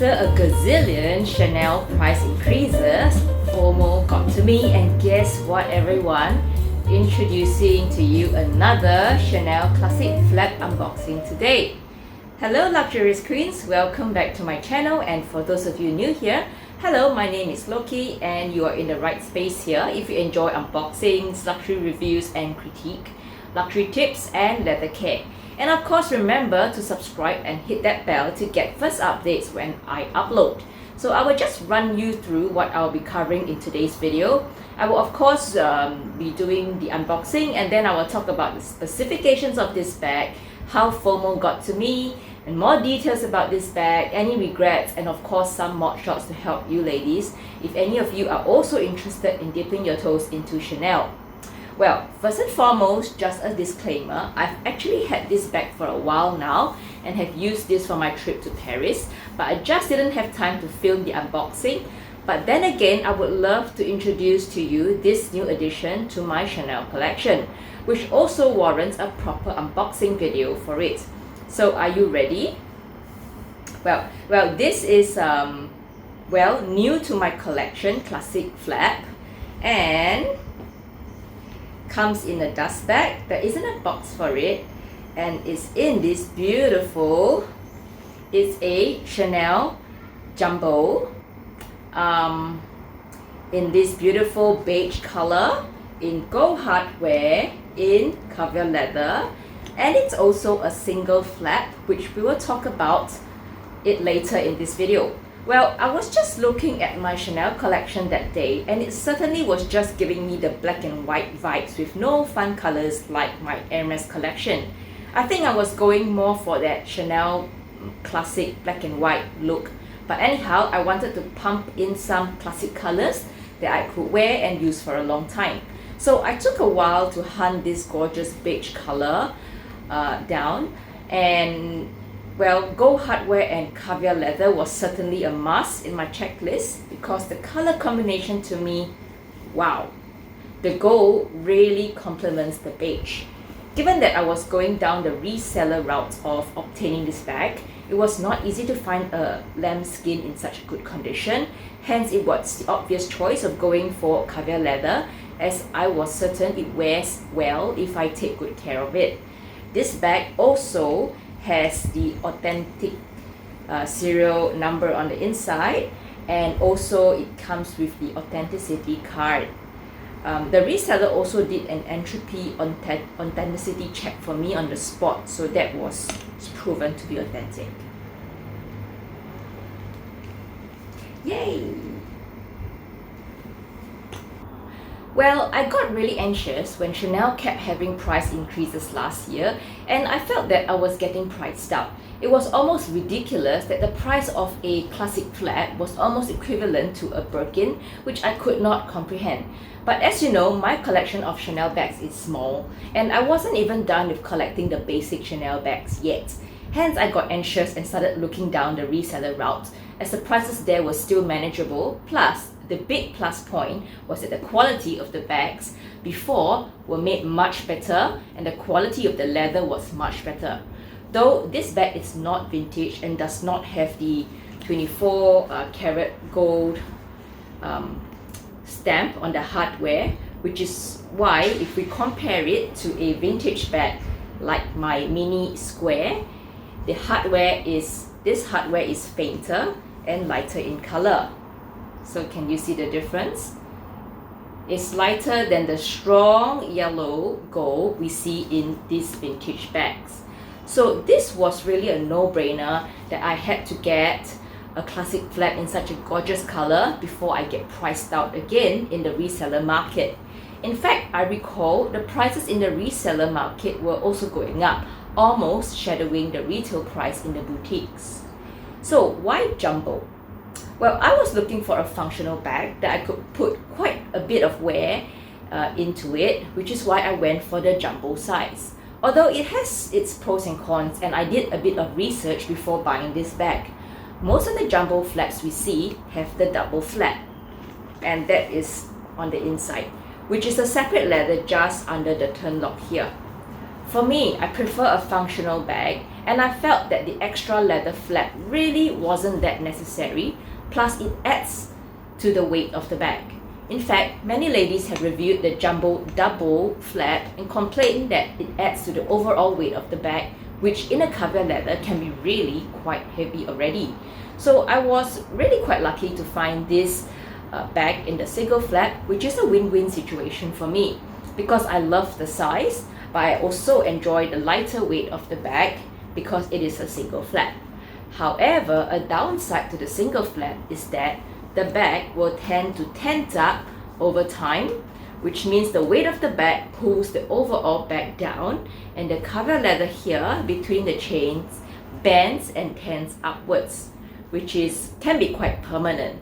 After a gazillion Chanel price increases, Fomo got to me, and guess what, everyone? Introducing to you another Chanel Classic Flap unboxing today. Hello luxurious queens, welcome back to my channel, and for those of you new here, hello, my name is Lokie and you are in the right space here if you enjoy unboxings, luxury reviews and critique, luxury tips and leather care. And of course, remember to subscribe and hit that bell to get first updates when I upload. So I will just run you through what I'll be covering in today's video. I will of course be doing the unboxing, and then I will talk about the specifications of this bag, how Fomo got to me, and more details about this bag, any regrets, and of course some mod shots to help you ladies if any of you are also interested in dipping your toes into Chanel. Well, first and foremost, just a disclaimer, I've actually had this bag for a while now and have used this for my trip to Paris, but I just didn't have time to film the unboxing. But then again, I would love to introduce to you this new addition to my Chanel collection, which also warrants a proper unboxing video for it. So are you ready? Well, this is new to my collection, Classic Flap, and comes in a dust bag. There isn't a box for it, and it's in this beautiful, it's a Chanel Jumbo in this beautiful beige color, in gold hardware, in caviar leather, and it's also a single flap, which we will talk about it later in this video. Well, I was just looking at my Chanel collection that day, and it certainly was just giving me the black and white vibes with no fun colors like my Hermes collection. I think I was going more for that Chanel classic black and white look. But anyhow, I wanted to pump in some classic colors that I could wear and use for a long time. So I took a while to hunt this gorgeous beige color down, and well, gold hardware and caviar leather was certainly a must in my checklist because the color combination to me, wow, the gold really complements the beige. Given that I was going down the reseller route of obtaining this bag, it was not easy to find a lambskin in such good condition. Hence, it was the obvious choice of going for caviar leather, as I was certain it wears well if I take good care of it. This bag also has the authentic serial number on the inside, and also it comes with the authenticity card. The reseller also did an entropy authenticity check for me on the spot, so that was proven to be authentic. Yay! Well, I got really anxious when Chanel kept having price increases last year, and I felt that I was getting priced out. It was almost ridiculous that the price of a classic flap was almost equivalent to a Birkin, which I could not comprehend. But as you know, my collection of Chanel bags is small, and I wasn't even done with collecting the basic Chanel bags yet. Hence, I got anxious and started looking down the reseller route, as the prices there were still manageable. Plus, the big plus point was that the quality of the bags before were made much better, and the quality of the leather was much better. Though this bag is not vintage and does not have the 24 karat gold stamp on the hardware, which is why if we compare it to a vintage bag like my mini square, this hardware is fainter and lighter in color. So can you see the difference? It's lighter than the strong yellow gold we see in these vintage bags. So this was really a no-brainer that I had to get a classic flap in such a gorgeous color before I get priced out again in the reseller market. In fact, I recall the prices in the reseller market were also going up, almost shadowing the retail price in the boutiques. So why jumbo? Well, I was looking for a functional bag that I could put quite a bit of wear into it, which is why I went for the jumbo size. Although it has its pros and cons, and I did a bit of research before buying this bag. Most of the jumbo flaps we see have the double flap, and that is on the inside, which is a separate leather just under the turn lock here. For me, I prefer a functional bag, and I felt that the extra leather flap really wasn't that necessary, plus it adds to the weight of the bag. In fact, many ladies have reviewed the jumbo double flap and complained that it adds to the overall weight of the bag, which in a caviar leather can be really quite heavy already. So I was really quite lucky to find this bag in the single flap, which is a win-win situation for me because I love the size, but I also enjoy the lighter weight of the bag because it is a single flap. However, a downside to the single flap is that the bag will tend to tent up over time, which means the weight of the bag pulls the overall bag down, and the caviar leather here between the chains bends and tends upwards, which can be quite permanent.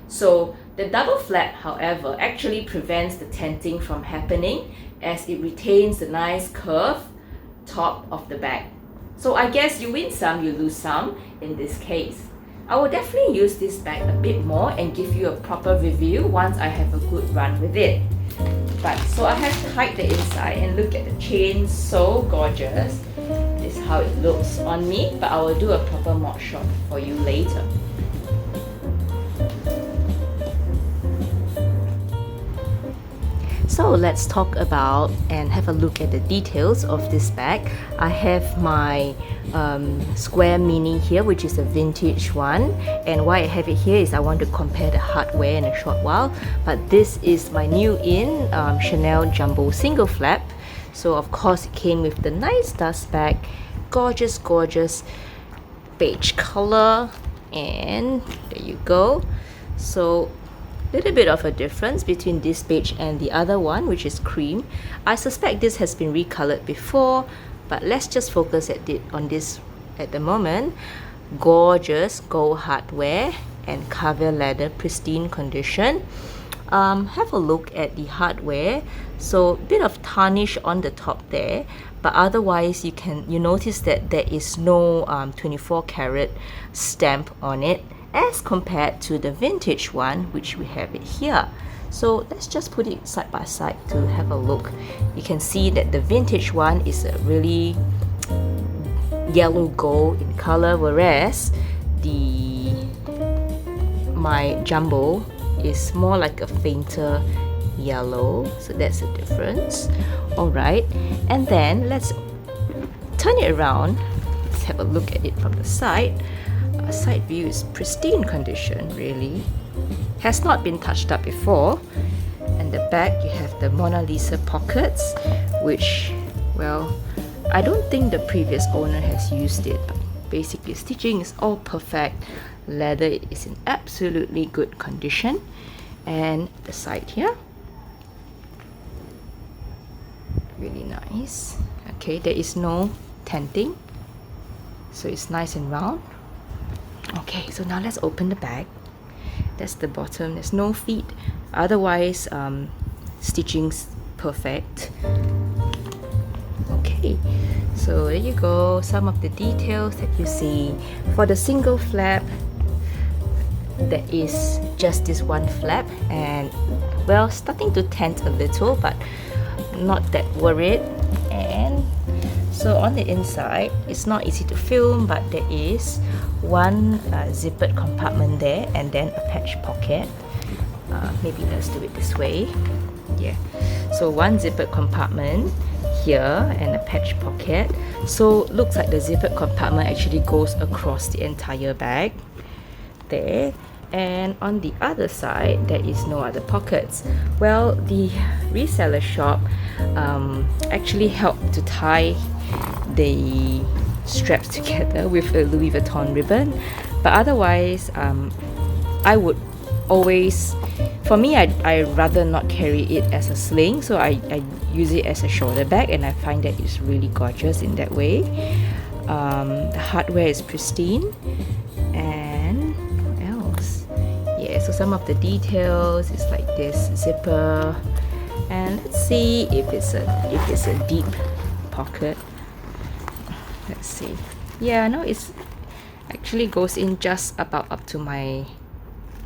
So the double flap, however, actually prevents the tenting from happening as it retains the nice curve top of the bag. So I guess you win some, you lose some in this case. I will definitely use this bag a bit more and give you a proper review once I have a good run with it. But so I have tied the inside and look at the chain, so gorgeous. This is how it looks on me, but I will do a proper mod shot for you later. So let's talk about and have a look at the details of this bag. I have my square mini here, which is a vintage one, and why I have it here is I want to compare the hardware in a short while. But this is my new Chanel Jumbo single flap. So of course it came with the nice dust bag, gorgeous beige color, and there you go. So little bit of a difference between this beige and the other one, which is cream. I suspect this has been recolored before, but let's just focus on this at the moment. Gorgeous gold hardware and caviar leather, pristine condition. Have a look at the hardware. So bit of tarnish on the top there, but otherwise you notice that there is no 24 karat stamp on it, as compared to the vintage one, which we have it here. So let's just put it side by side to have a look. You can see that the vintage one is a really yellow gold in color, whereas my jumbo is more like a fainter yellow. So that's the difference. Alright, and then let's turn it around. Let's have a look at it from the side. Side view is pristine condition, really. Has not been touched up before. And the back, you have the Mona Lisa pockets, which, well, I don't think the previous owner has used it. Basically, stitching is all perfect. Leather is in absolutely good condition. And the side here, really nice. Okay, there is no tenting, so it's nice and round. Okay, so now let's open the bag. That's the bottom. There's no feet. Otherwise, stitching's perfect. Okay, so there you go. Some of the details that you see. For the single flap, there is just this one flap, and well, starting to tent a little, but not that worried. And so on the inside, it's not easy to film, but there is one zippered compartment there, and then a patch pocket. Maybe let's do it this way. Yeah, so one zippered compartment here and a patch pocket. So looks like the zippered compartment actually goes across the entire bag there. And on the other side, there is no other pockets. Well, the reseller shop actually helped to tie the straps together with a Louis Vuitton ribbon, but otherwise I would always, for me, I rather not carry it as a sling, so I use it as a shoulder bag, and I find that it's really gorgeous in that way. The hardware is pristine, and what else? Yeah, so some of the details is like this zipper, and let's see if it's a deep pocket. Let's see. Yeah, no, it's actually goes in just about up to my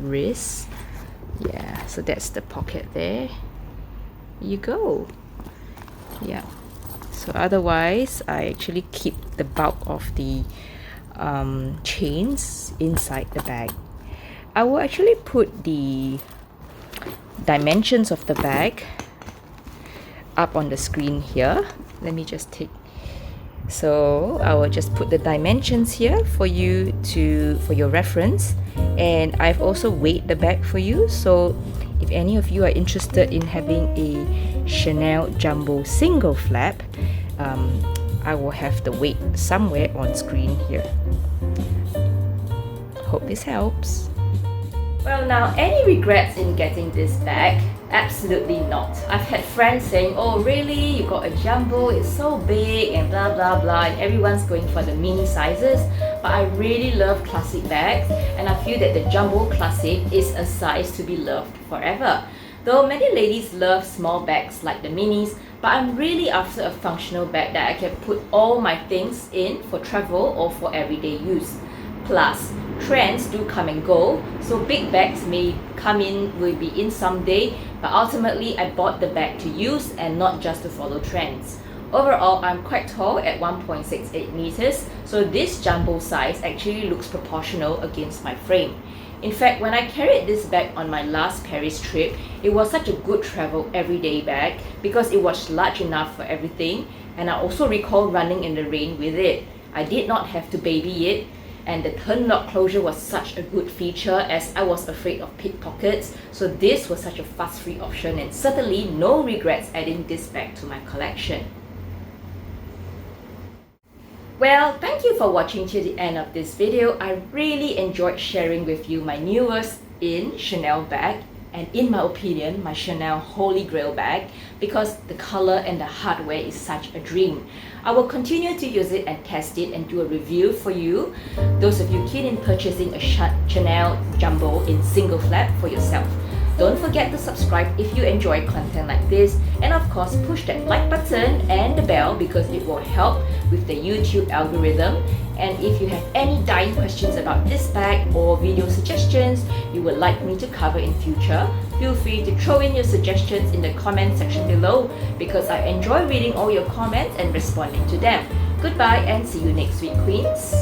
wrist. Yeah, so that's the pocket there. You go. Yeah. So otherwise, I actually keep the bulk of the chains inside the bag. I will actually put the dimensions of the bag up on the screen here. Let me just take, so I will just put the dimensions here for you for your reference, and I've also weighed the bag for you, so if any of you are interested in having a Chanel Jumbo single flap, I will have the weight somewhere on screen here. Hope this helps. Well, now, any regrets in getting this bag? Absolutely not. I've had friends saying, oh really, you got a jumbo, it's so big and blah blah blah, and everyone's going for the mini sizes. But I really love classic bags, and I feel that the Jumbo Classic is a size to be loved forever. Though many ladies love small bags like the minis, but I'm really after a functional bag that I can put all my things in for travel or for everyday use. Plus, trends do come and go, so big bags will be in someday, but ultimately I bought the bag to use and not just to follow trends. Overall, I'm quite tall at 1.68 meters, so this jumbo size actually looks proportional against my frame. In fact, when I carried this bag on my last Paris trip, it was such a good travel everyday bag because it was large enough for everything, and I also recall running in the rain with it. I did not have to baby it, and the turn lock closure was such a good feature as I was afraid of pickpockets, so this was such a fuss-free option, and certainly no regrets adding this bag to my collection. Well, thank you for watching to the end of this video. I really enjoyed sharing with you my newest in Chanel bag, and in my opinion, my Chanel Holy Grail bag, because the color and the hardware is such a dream. I will continue to use it and test it and do a review for you, those of you keen in purchasing a Chanel Jumbo in single flap for yourself. Don't forget to subscribe if you enjoy content like this, and of course push that like button and the bell because it will help with the YouTube algorithm. And if you have any dying questions about this bag or video suggestions you would like me to cover in future, feel free to throw in your suggestions in the comment section below because I enjoy reading all your comments and responding to them. Goodbye and see you next week, Queens.